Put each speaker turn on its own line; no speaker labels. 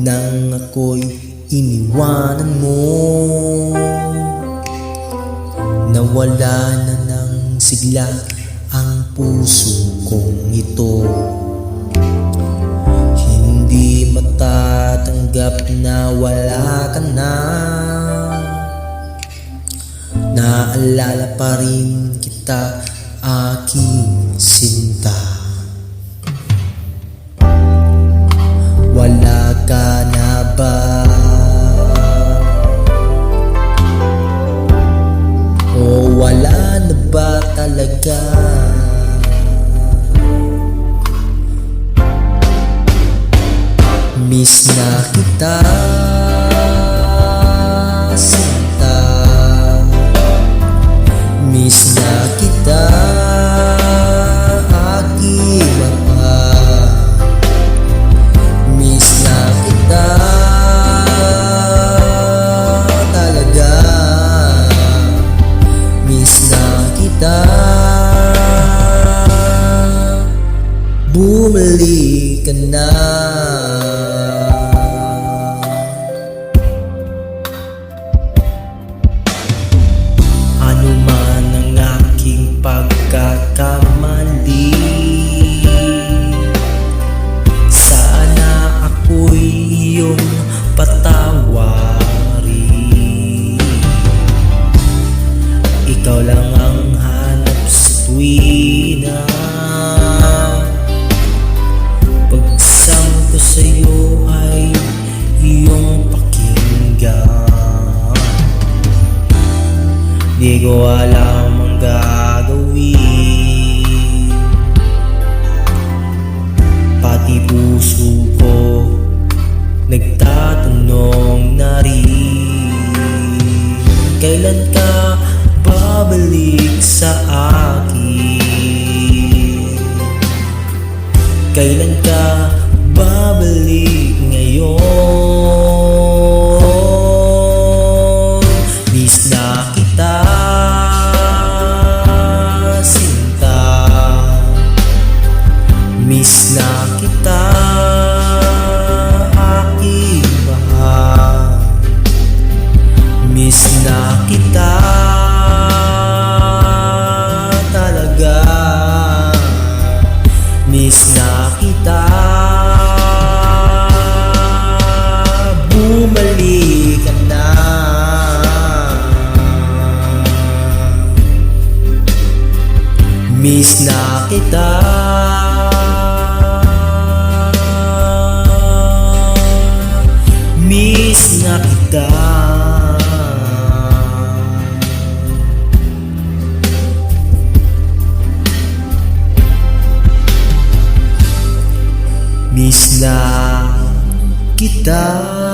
nang ako'y iniwanan mo. Nawala na ng sigla ang puso kong ito. Hindi matatanggap na wala ka na. Naalala pa rin kita, aking sinta. Wala ka na ba? O wala na ba talaga? Miss na kita, sinta. Miss na kita, aking mahal. Miss na kita talaga. Miss na kita. Bumalik ka na. Ano man ang aking pagkakamali, sana ako'y iyong patawarin. Ikaw lang ang hanap sa tuwina. Pagsama ko sa'yo ay iyong pakinggan. Di ko alam ang gagawin, pati puso ko nagtatanong na rin. Kailan ka babalik sa akin? Kailan ka babalik ngayon? Miss na kita, sinta. Miss na kita, aking mahal. Miss na kita talaga. Miss na kita. Bumalik ka na. Miss na kita. Miss na kita. Miss na kita.